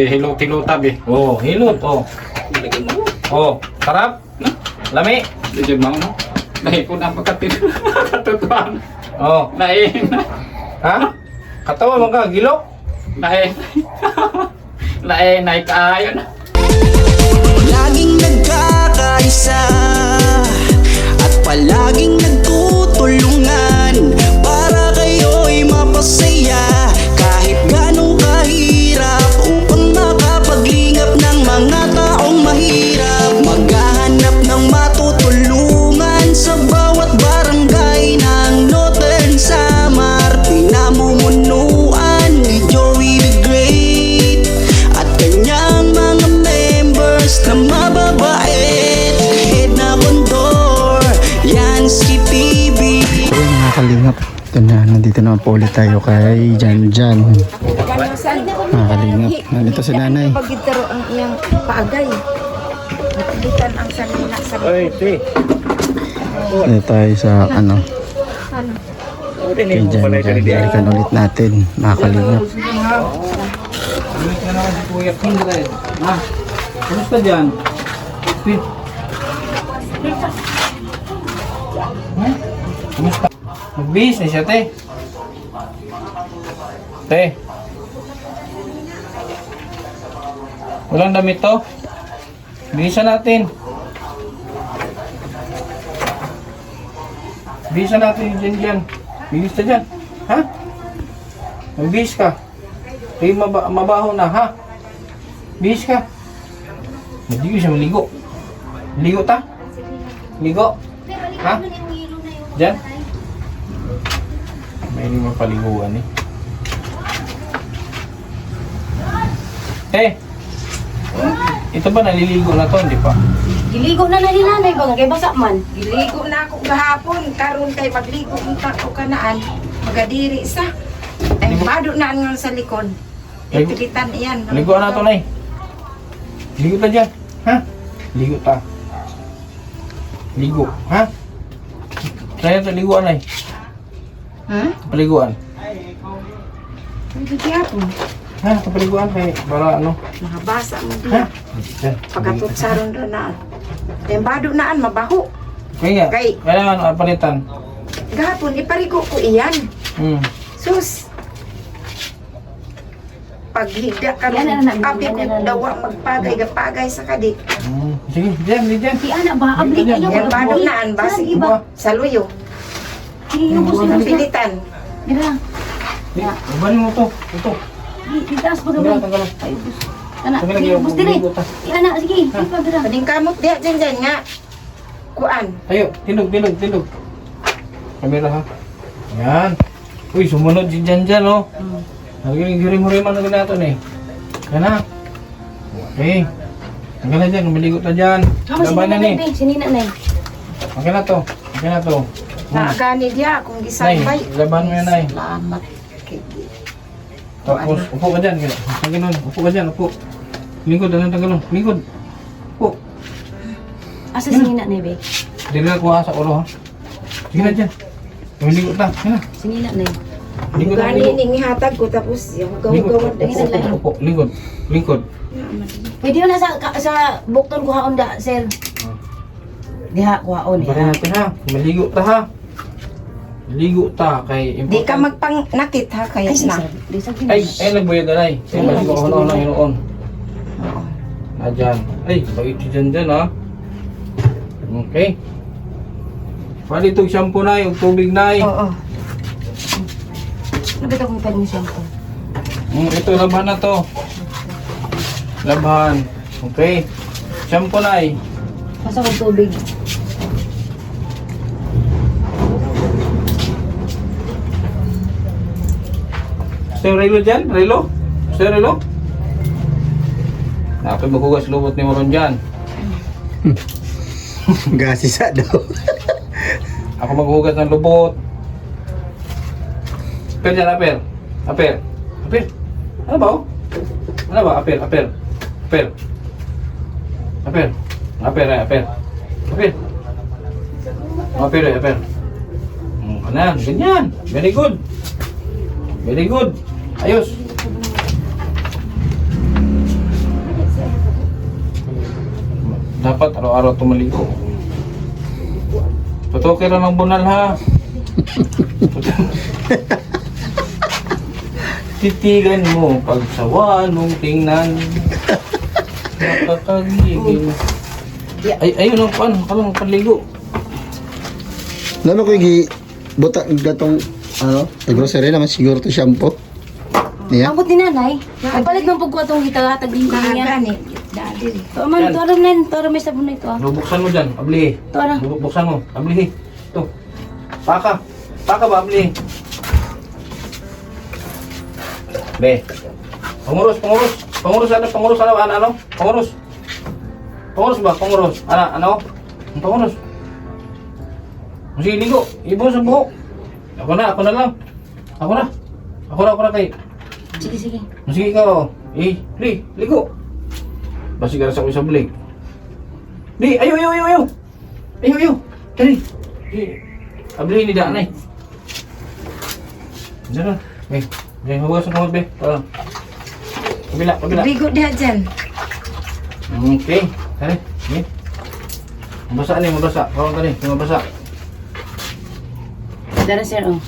Hilot-hilot tabi. Oh, hilot. Oh. Oh, sarap. Lami. Diyan mo, no? Dahil po na pagkatutuan. Oh. Dahil na. Ha? Katawa mo ka, gilok. Dahil. Dahil na ikaayon. Laging nagkakaisa at palaging nagtutulungan para kayo'y mapasaya kahit ganong kahirap upang makapaglingap ng mga taong mahirap. Maghahanap ng matutulungan sa bawat barangay ng Northern Samar. Pinamumunuan ni Joey the Great at kanyang mga members na mababait. Head na kondor, yan si PB. Ayun mga kalingap, ito na, nandito naman po ulit tayo kay Jan Jan. Mga kalingap, nandito si nanay. Pagitaro ang iyang paagay. Natilitan ang sanina sa Oy, ti. Dito tayo sa ano, kay Jan Jan. Balikan ulit natin mga kalingap. Ulit ka naman si Kuya King rin. Ha? Kumusta dyan? Fit. Ha? Kumusta? Mag-business siya, te. Te. Walang damit to. Bisa natin. Bisa natin dyan. Bihis ka dyan. Ha? Magbihis ka. Kayo mabaho na, ha? Bihis ka. Hindi ko siya maligo. Ligo ta? Ligo? Ha? Diyan? May hindi mapaliguan eh. Ito ba naliligo na to? Hindi pa. Giligo na na ni nanay ba? Kay basa man. Giligo na ako gahapon, karon kay pagligo unta ko kanaan, magadiri sa. Ay bado na nga sa likod. Ligo. Ipilitan iyan. Liguan na to, Nay. Ligo ta dyan. Ha? Ligo ta. Ligo. Ha? Kaya ito liguan, Nay. Ha? Paliguan. Pwede gihapon. Ha? Kapaliguan kay para ano? Nakabasa mo Ha? diya. Yan. Pagkatutsaron ra na. Ay bado naan mabaho. Kaya nga. Kay- Kailangan palitan. Gahapon iparigo ko iyan. Hmm. Sus. Paghigda ka Yan na, abi ko dawa magpagay gapagay sa kadi. Hmm. Sige, dyan, dyan. Di anak ba? Abli Yan, kayo. Yan bado naan basi Iba. sa luyo. Iubos na sila. Pilitan. Dira lang. Iban mo to. Ito. Itaas ko Tanggalan, daw. tanggalan. Ay, ubos. Anak, Tanggalan, iubos dire. ligo ta. Di anak, sige. Sige, dira. Kading kamot diya dyan nga. Kuan. Tayo, tindog. Kamera ha. Yan. Uy, sumunod si Jan Jan, oh. Naging-giring-huriman na nato eh. Yan ha. Okay. Hanggang na dyan, maligo na dyan. Kamu si Labanan Nina, eh. baby. Si Nina, nay. Okay na to. Okay na to. Naagani diya kung Nay, gisambay. laban mo yan, Nay. Salamat. Kay Tapos, upo ka dyan. Ang ganun, upo ka dyan, upo. Lingkod, anong tagalong? Lingkod. Upo. Asa si Nina, nay, baby? Dili na kuha sa ulo, ha? Sige na dyan. Maligo na. Yan na. Si Nina, nay. Lingkod na, gani lingkod. ning ihatag ko tapos yung Lingkod, gawad upo, upo, lingkod. Lingkod. Pwede yun na sa bukton ko haon da, sir. Diha, kuhaon Bari natin ha. Maligo ta ha. Maligo ta kay Di ka magpangnakit ha kaya Ay, na. sir. Ay, nagbayad na ay. Ay, maligo ako na yun noon. Adyan. Ay, bagay si dyan dyan ha. Okay. Pwede itong shampoo na yung tubig na ay. Oo. Nabita kong pwede mo shampoo. Ito, labahan na to. Labahan. Okay. Shampoo na ay. Basta kong tubig. Gusto yung relo dyan? Relo? Gusto yung relo? Ako maghugas lubot ni Moron dyan. Gasisa daw. Ako maghugas ng lubot. Aper dyan, aper. Aper. Aper. Ano ba oh? Ano ba? Aper, aper. Aper. Aper. Aper, aper. Aper. Aper, aper. Ano? Ganyan. Very good. Very good. Ayos. Dapat araw-araw tumaligo. Tutukin lang ng bunal ha. Titigan mo pag sa walong tingnan. Nakakagigil. Ay, ayun ang palang paligo. Lalo ko yung buta gatong ano, grocery naman siguro to shampoo. Niya. Ambot ni nanay. Nagpalit ng pagkuha itong gitagatag din niya. Gani. Dali. Ito man, ito alam na yun. Ito alam may sabon na ito ah. Buksan mo dyan, abli. Ito alam. Buksan mo, abli. Ito. Paka. Paka ba, abli? Be. Pangurus. Pangurus ano? Pangurus. Pangurus ba? Pangurus. Ano? Ang pangurus. Sige, ligo. Ibo sa buhok. Ako na lang. Ako na kay. Sige. Sige ikaw. Ligo. Basi ka sa isang balik. Ayo. Dali. Abli ni Danay. Diyan na. Huwag sa kamot, be. Pabila. Ligo diha dyan. Okay. Tari. Mabasa. Kawang ka ni. Mabasa. Dara sir oh.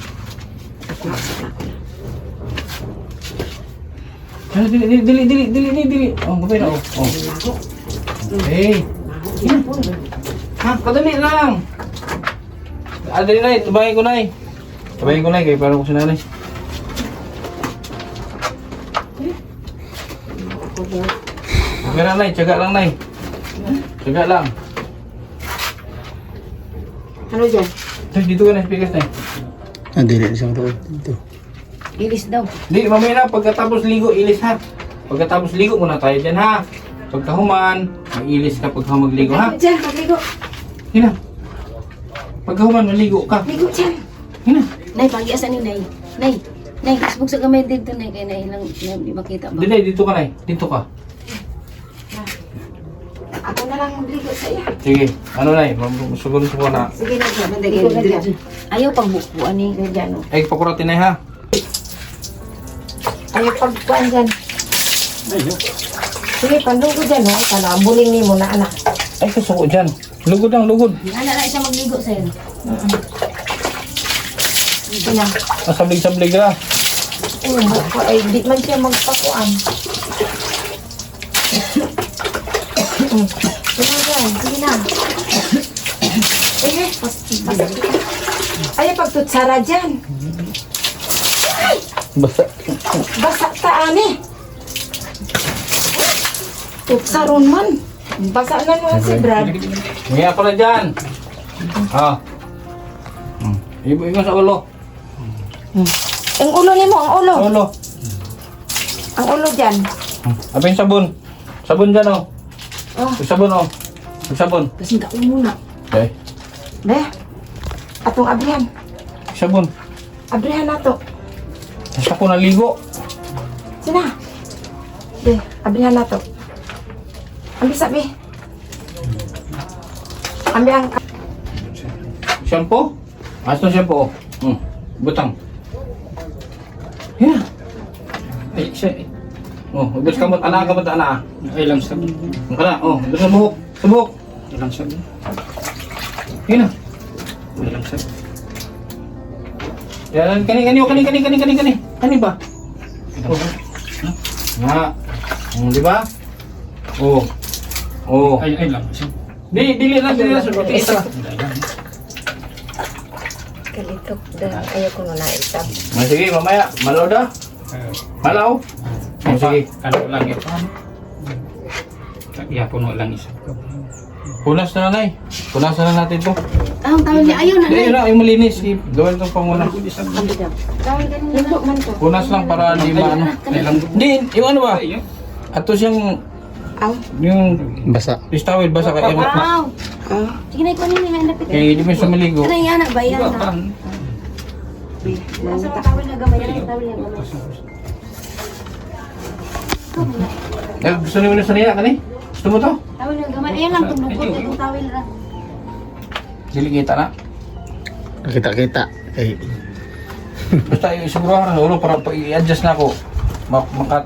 Dili. Oh, gabay na. Oh. Hey. Ha, kadali lang. Dali na, tubayin ko na. Kaya parang ko sinanay. Okay na, tiyaga lang, Nay. Tiyaga lang. Ano dyan? Dito ka na, speakers, Nay. Dili isang to dito. Ilis daw. Di, mamaya na, pagkatapos ligo, ilis ha. Pagkatapos ligo muna tayo dyan ha. Pagkahuman, mag-ilis ka pagka magligo ha. Dyan, magligo. Hina. Pagkahuman, maligo ka. Ligo dyan. Hina. Nay, pag-iasan ni Nay. Nay, isbog sa gamay dito, Nay. Kaya Nay lang di makita ba? Dito ka, Nay. Dito ka. Ako na lang magligo sa iya. Sige, ano, Nay, sugun ko na. Sige na dyan. Ligo na dyan. Ayaw pang bukuan ni dyan oh. Ay, pakuratin na ha. Ayaw pagkuhan dyan. Sige, panlugo dyan ha. Buling ni mo na anak. Ay, kasuko dyan. Lugod. Ana na isa magligo sa'yo. Sige na. Sablig na. Ay, di man siya magpakuan. Sige dyan. Sige na. Ayaw pagtutsara dyan. Basta. Basa taan eh. Tutsaron man. Basa na naman si Brad. Ngayon ako na dyan. Ha. Ibo sa ulo. Ang ulo ni mo, ang ulo. Ulo. Ang ulo dyan. Apa yung sabon? Sabon dyan oh. Sabon oh. Sabon. Kasi ka muna. Okay. Be, atong abrihan. Sabon. Abrihan na to. Basta ko naligo. Sina. Be, abrihan na to. Ambi sabi. Ambi ang... Shampoo? Asa ng shampoo? Butang. Yeah. Ay, siya. Oh, ubos ka mo, anak. Ay lang sa Ang ka na, oh, ubos sa buhok. Sa buhok. ilang sa Yun na. ilang sa Yan, kani ba? Oh. Nga. Di ba? Oh. ay lang sa Dili na. Isa. Kalitok na. Ayaw ko na naisap. Sige, mamaya. Malaw da. Malaw. Sige. ano lang ito. Iya puno lang isa ko. Punas na, Nay. Punasan na natin to. Ah, ang tawag niya. Ayaw na, Ayun Nay. na, yung malinis. Gawin itong panguna. Tawag ka nila. Luto man to. Punas lang para di maano. Ay lang. Di, yung ano ba? Ato siyang, Ang? yung Basa. istawil ba sa kaya? Wow. Sige na, ikaw nila. Lapit. Kaya di mo siya maligo. Ano yung anak ba yan? Pan. Nasa mga tawil na gamay. Yan, tawil na gamay. Gusto niyo na sanila ka ni? Gusto mo to? Tawil na gamay. Ayan lang, tumukot. Itong tawil na. Dili kita na. Kita. Eh, Basta siguro ako sa ulo para i-adjust na ako. Makat.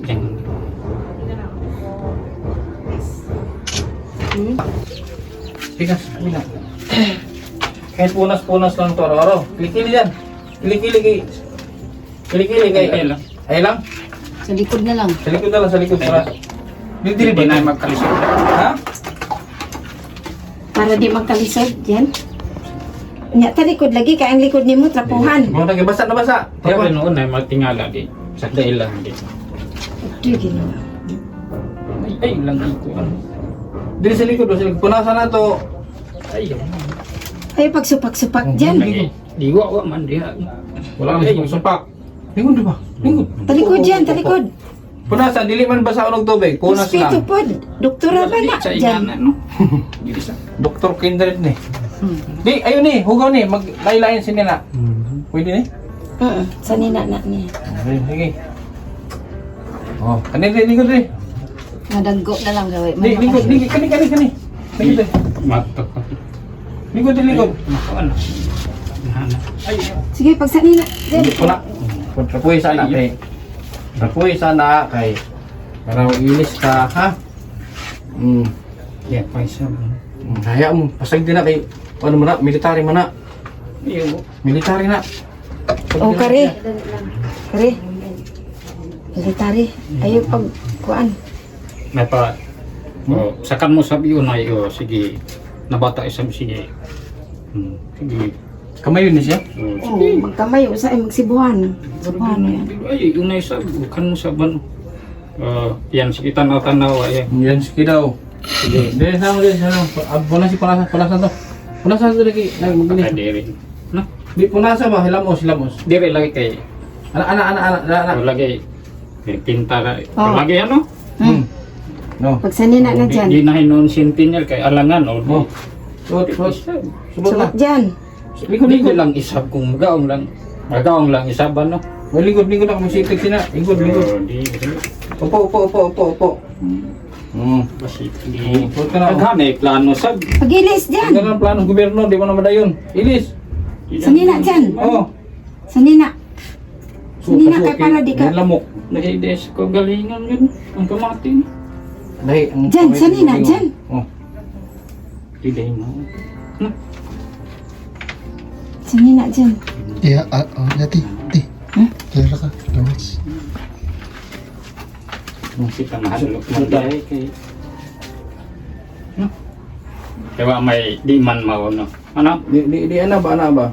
Yan. Tigas, kabila. Kahit punas-punas lang to araw-araw. Kilikili yan. Kilikili kay. Ay lang. Ay lang. Sa likod na lang. Sa likod na lang, sa likod para. Dili Hindi ba? na magkalisod. Ha? Para di magkalisod, yan. Nya talikod lagi kay ang likod nimo trapuhan. Mo lagi basa na basa. Kaya noon ay magtingala di. Sa dahil lang di. Ito ginawa. Ay lang iko. Dili sa likod, sa likod. Punasan na to. Ay. Ay pagsupak-supak diyan. Lagi. Diwa man diha. Wala kang sumpak. Lingkod di ba? Lingkod. Talikod diyan, talikod. Punasan, dili man basa og tubig. Punas Hospital lang. pod. Doktora ba na Sa diyan? ingana no. Dili sa. Dr. Kindred ni. Di, ayun ni, hugaw ni, maglaylayan si nila. Pwede ni? Sanina na niya. Sige. Oh, kani lingkod ni. Nadaggo na lang gawin. Di, lingkod, kani. Lingkod. Matok. Lingkod. Ano? Nahana. Ay. Sige, pag sanina. Hindi ko na. Rapuy sana kay. Rapuy sana kay. Para ilis ka, ha? Yeah, paisa. Kaya mo, pasag din na kay, ano mo na, military mo na. Iyo. Military na. Oh, kare. Kare. Military. Ayaw pag kuan. May pa. Oh, sakan mo sabi yun ay sige. Nabata isang sige. Sige. Kamay yun ni siya? Oh, Oh, magkamay sa ay magsibuhan. Sibuhan yan. ay, yung naisab, kan mo saban. Yan, sige, tanaw-tanaw, ay. Yan, sige daw. Sige. Dili sa mo din, ano, punasan to. Punasan to lagi, Ay, maginis. diri. No? Di punasan ba, hilamos. Diri lagi kay, Ana. lagi, tinta, Oh. lagi ano? No. Pag sanina na dyan. Di na hinon sentinel kay alangan, o. Oh. Suot. Subot na. Suot dyan. Likod Likod. lang isab kung magaong lang isab, ano? Lingkod na, kumisipig sina. Lingkod. Oh, di. Upo. Basi, Suot ka na. Naghanay, plano sab. Pagilis dyan. Ito na ang plano ng gobyerno, di mo na madayon. Ilis. Sanina dyan. Oo. Sanina. Sanina kay para di ka. Lamok. Nahides ko galingan yun, ang kamatin. Dahil, ang Dyan, kamay sanina, ng dyan. Oh. Hiday mo. Sanina dyan. Iya, dati. Kaya ka. Gawas. Kita mahalok mo dahil kay... Kaya may di man mao no. Ano? Di ana ba?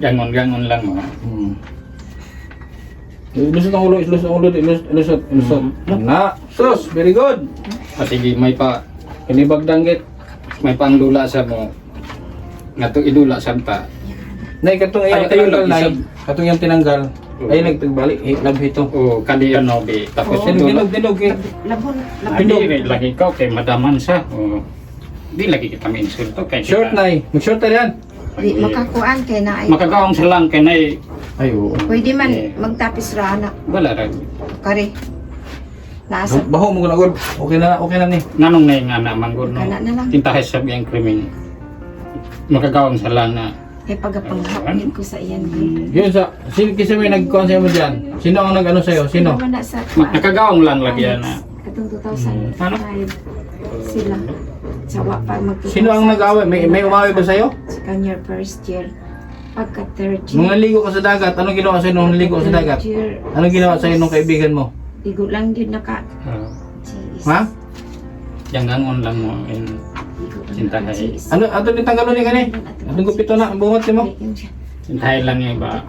Gangon lang mo. Ilusot ang ulo. Na. Sus, very good. At sige may pa kinibag danggit. May pangdula sa mo. Ngato idula sa ta. Nay, katong Ay, ayong tinanggal, lang, nay. isang- Katong yung tinanggal. Ay, nagtagbalik. Love ito. O kadi ano di tapos idula. Dinog eh. Labon. Hindi lagi ikaw kay madaman sa. O di lagi kita minsulto kay Short, nay. Mag-short tayo yan. Di makakuan kay na ay. Makagaong sa lang kay nay Ay, oo. Pwede man Eh. magtapis ra anak. wala ra. Kare. Nasa. Baho mo gunagod. Okay na ni. Nanong nay nga na manggod no. Kana na lang. Tintahay sa biyang krimen. Makagaong sa lang na Kay pagapanghapin ko sa iyan. Yun sa, kasi may nag-con sa'yo mo dyan. Sino ang nag-ano sa'yo? Sino? Wala sa nakagaong lang lagi na. katong 2005 sila. Sawa pa mag Sino ang nag-away? May umawi ba sa'yo? second year, first year. Pagka third year. Nung naligo ka sa dagat, anong ginawa sa'yo nung naligo ka sa dagat? Third year. Anong ginawa sa'yo nung kaibigan mo? Ligo lang yun naka. Ha? Yang gangon lang mo in Cintahay. Ano din tanggalo ni kani? Anong gupito na ang bungot mo? Cintahay lang yung iba.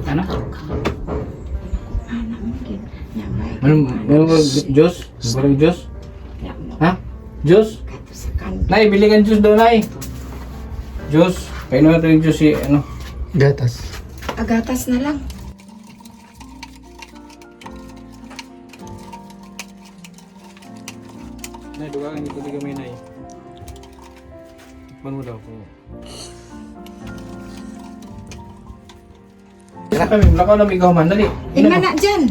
Ano? Ano Diyos? Parang Diyos? Ha? Diyos? Nay, bili kang Diyos daw, Nay. Diyos. Kailan natin yung Diyos si, ano? Gatas. Agatas na lang. Nay, dugaan ito di kami, Nay. Tikman mo daw po. Lakaw na may gawaman, dali. Ima na dyan.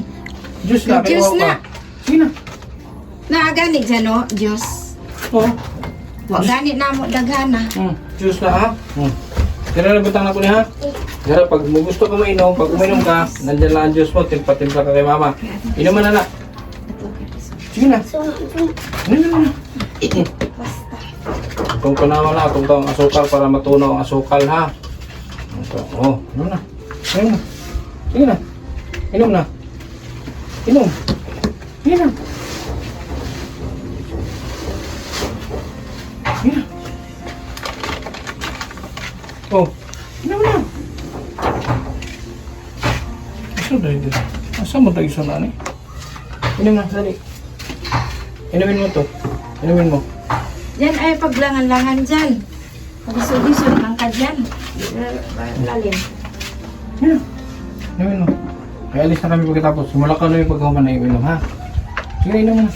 Diyos na, may Diyos uwa na. pa. Sige na. Naaganig dyan o, Diyos. Oo. Wag ganit na mo daghana. Diyos na, ha? Kaya na butang na ko niya, ha? Kaya pag mo gusto ka mainom, pag uminom ka, nandiyan lang ang Diyos mo, timpa-timpa ka kay mama. Inuman na na. Sige na. Ano. Itong panawa na, itong ang asukal para matunaw ang asukal ha. Ito, oh, inom na. Inom na. Sige na. Inom na. Inom. Sige na. Sige na. Oh, inom na. Asa na ito? Asa mo tayo isa na ni? Inom na, dali. Inumin mo to. Inumin mo. Yan ay paglangan-langan dyan. Pag-isod-isod lang ka dyan. Lalim. Yan. Inumin mo. Kaya alis na kami pagkatapos. Simula ka na yung pagkahuman na inom, ha? Sige, inom mo na.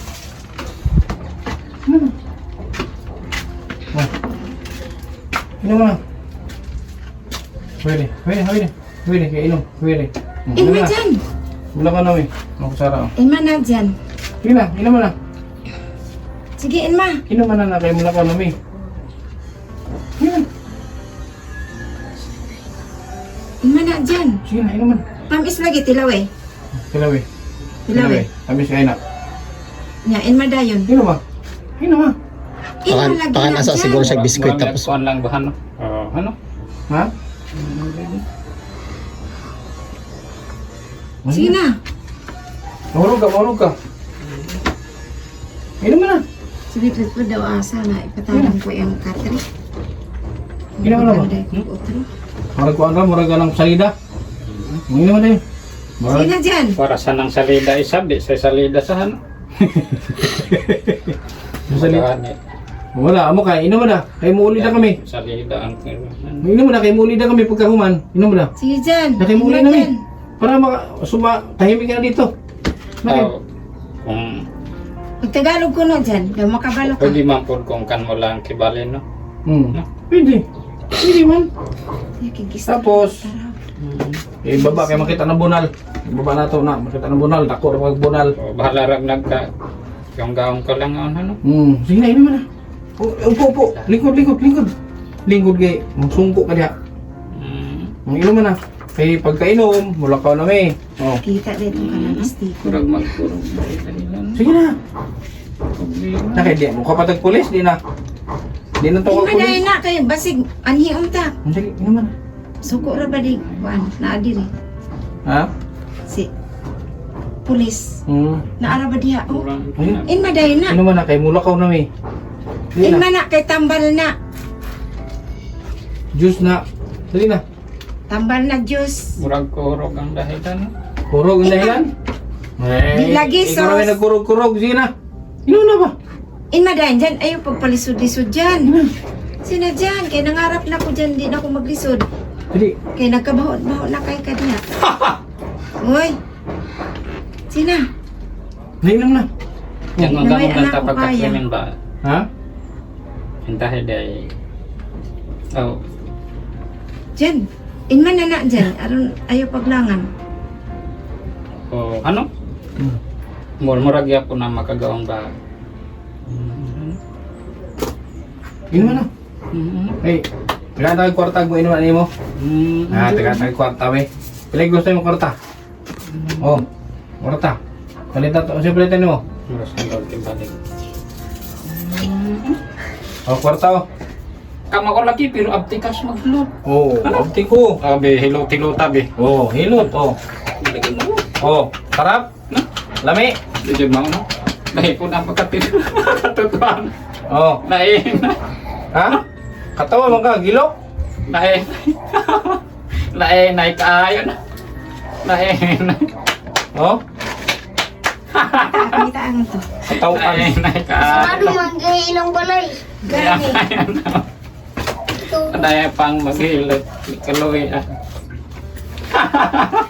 Inom mo. Oh. Inom mo na. Pwede. Kaya inom. Pwede. Ima dyan. Simula ka na, eh. Makusara, oh. Ima na dyan. Sige na, inom mo na. Sige, Ima. Inom mo na kaya mula ka na, eh. Sige na. Ima na dyan. Sige na, inom mo na. Tamis lagi, tilaw eh. Tilawi. Tilawi. Tamis kayo na. Nya, Ima dayon. Inom ba? Inom ha? Ima lagi Pakan na asa dyan. siguro siya biskwit tapos Kuan lang ba ano? Ano? Ha? Sige na. Mahulog ka. Inom mo na. Sige, po daw asa na ipatalang ko yung katri. Inom mo na ba? Murag ko ang murag ka ng salida. Inom mo na yun. Sige na dyan. Para sa nang salida isabi sa salida sa ano? Yung salida. Wala, amo ka. Inom mo na. Kaya muuli na kami. Salida ang Inom mo na. Kaya muuli na kami pagkahuman. Inom mo na. Sige dyan. Kaya muuli Ima na kami. dyan. Para tahimik ka na dito. Bakit? Kung Pag-Tagalog ko na dyan. Daw makabalo ka. pwede man po kung kan mo lang kibalin no? Pwede. Pwede man. Kikis. Tapos, baba kaya makita ng bunal. Baba na to na. Makita ng bunal. Dako na magbunal. O, bahala rag nagka yung gaong ko lang ano? Sige na, inom mo na. Upo. Lingkod kay, magsungko ka diha. Inom mo na. Kaya pagkainom, mula ka na may. Oh. Kita dito ka na stick. Kurang magkurong. Sige na. Nakay di mo kapatag pulis, di na. Di na tawag Ima dayon pulis. na kayo. Basig, anhi unta. Sige, inom mo na. Suko ra ba di? Kuan, naadiri. Ha? Si pulis. Naara ba diha? Oh. Ayun. Inma dayon na. Inom mo na, kay mula ka na may. Dali na. Inma na kay tambal na. Juice na. Dali na. Tambal na juice. Murag kurog ang dahilan. Kurog ang dahilan. Di lagi, ikaw na may sos. nagkurog-kurog. Sige na. Inom na ba? Inma dayon dyan. Ayaw pagpalisod-lisod dyan. Sina dyan. Kaya nangarap na ko dyan. Di na ako maglisod. Dali. Kaya nagkabaho-baho na kay kadiha. Uy. Sina. Nainom na. Yang Namay magawa anak ng ko tapagkakrimen ba? Ha? Hintahe day. Oh, Dyan. Inma na na dyan. Aron ayaw paglangan. o ano? Murag ya po na makagawang ba? Inom mo na. Hey, taga kwarta mo inom na mo. Taga kwarta we. Pilay gusto mo kwarta. Oh, kwarta. Palita to, siya palitan mo. Murag sa lord kibalik. Oh, kwarta oh. Kama ko lagi pero abtikas maglot. Oh, opti ko. Sabi, hello tilo tabi. Oh, hilot oh. Ilagay mo. Oh, sarap. Lami. Diyan mo no. Dahil ko na makatilo. Katutuan. Oh, Nain. ha? Katawa mo ka, gilok. Nain. Nain kaayo na. Nain. Oh, Kakita ang to. katawan. Nain kaayo. Ilang balay. Gani. Dahil pang maghilot. Kaloy ah.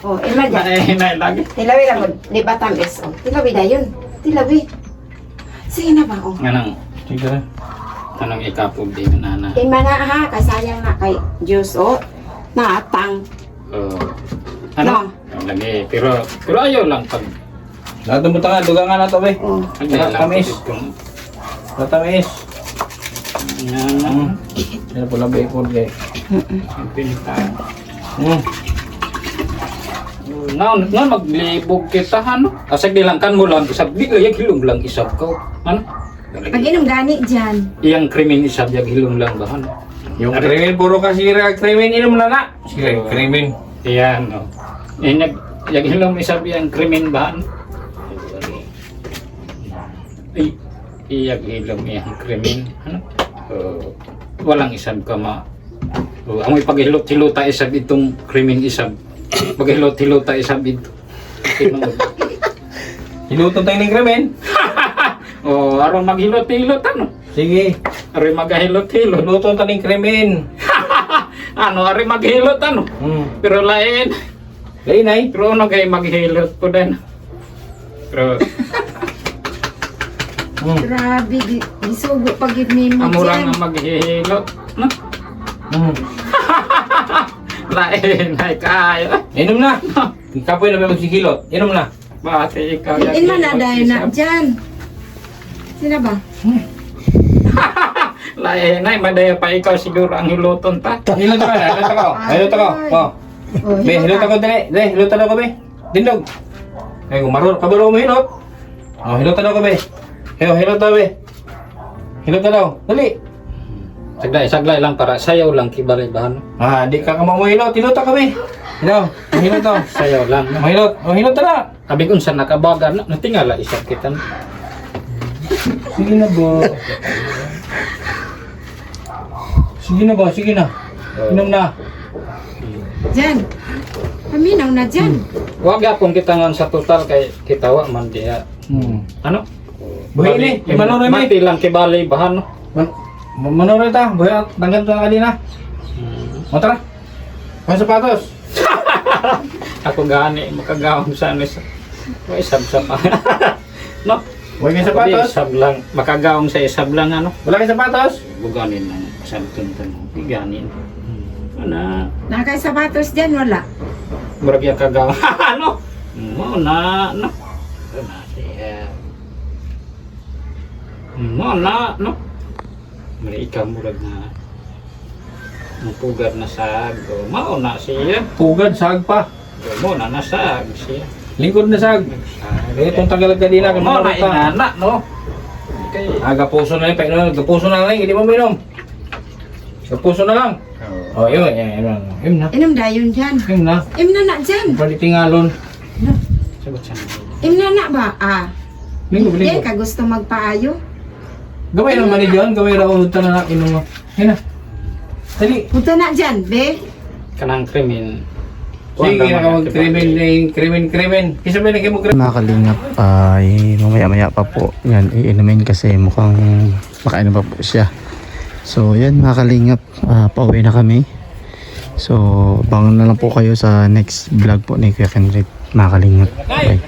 Oh, Inma dyan. Nain lagi. Tilawi lang mo. Di ba tamis? Oh, tilawi dayon. Tilawi. Sige na ba? Oh. Anong, Sige na. anong ikapog din na. Inma na ha. Kasayang na kay Diyos. Oh. Naatang. Ano? Lagi. Pero ayaw lang pag Lahat ng butangan, dugangan na to be. Oh. Tamis. Tamis. Yan. Yan pula ba ipon kay. Pinta. Na maglibog kita ano? Asag dilangkan mo lang isab di kaya kilong lang isab ko. Ano? Pag inom gani dyan. Iyang krimen isab yag hilom lang ba ano? Yung krimen, puro ka sira krimen, inom na na. Sira krimen. Iyan no. Yag hilom isab iyang krimen ba ano? Ay, iyag hilom iyang krimen ano? Walang isab ka ma. Amoy paghilot-hilota isab itong krimen isab. Paghilot-hilota isab ito. Hiluto tayo ng krimen. Aron maghilot-hilot ano? Sige, Aron maghilot-hilot. hiluto tayo ng krimen. Ano, aron maghilot ano? Pero lain. Lainay. Pero ano kayo maghilot po din? Pero Grabe, gisugo pag mo amurang dyan. nga maghihilot. No? Lain ay kayo. Inom na. Kapoy na may magsikilot. Inom na. Bati ikaw. Inman na dahil na dyan. Sino ba? Lain ay madaya pa ikaw siguro ang hiluton ta. Hilot ka na, hilot ako. Hilot ako. Oh. Oh, Be, hilot ako dali. Dali, hilot ako be. Tindog. Ay, kung kabaro mo hilot. Oh, hilot ako be. Hilot ako be. Hilot ako. Dali. Saglay lang para sayaw lang kibalay-bahan. Ah, di ka mo hilot. Hilot ako be. Hilot. Hilot ako. Sayaw lang. Oh, hilot. Oh, hilot na. Abig unsa nakabagan natingala isang kita. Sige na ba? Sige na ba? Sige na. Inom na. Dyan. Paminaw na dyan. Wag yapon kita ngan sa total kay kitawa man diha. Ano? Buhay ni. Manoro ni. Mati lang kibalay-bahan no. Manoro ta. Buhay. Tanggal ta kanina. O tara. Mga sapatos. Ako gani makagawang sa anis. May sab-sab. No? Buhay kay Sapatos? sapatos. Isab lang. Makagawang sa isab lang ano. Wala kay sapatos. Buganin lang. Sabtun-tun. Biganin. Ana. Nakakay sapatos dyan, wala. Murag yung kagawang. Ano? Mo na. No? Ano siya? Mo na. No? Mali ikaw murag na. Pugad na sag. Mao na siya. Pugad, sag pa. Mo na nasag siya. Lingkod na sag. Itong tagal kanina. Kung Mo na manoro ta. inana, no? Okay. Gapuso na lang. Painom. Gapuso na lang. Hindi mo minom. Gapuso na lang. Oh, yun. Yun na. Inom dayon dyan. Yun na. Im na na dyan. Pwede tingalon. Sagot siya. Im na na ba? Ah. Linggo, Hindi linggo. ka gusto magpaayo. Gawin naman ni John. Gawin raw ulit na inom mo. Yun na. Dali. Punta na dyan, be. Kanang krimen. Sige, krimen. Kisa ba naging mo krimen? Mga kalingap ay mamaya-maya pa po yan iinumin kasi mukhang makainom pa po siya. So yan mga kalingap, pauwi na kami. So abangan na lang po kayo sa next vlog po ni Kuya Kendrick mga kalingap. Bye.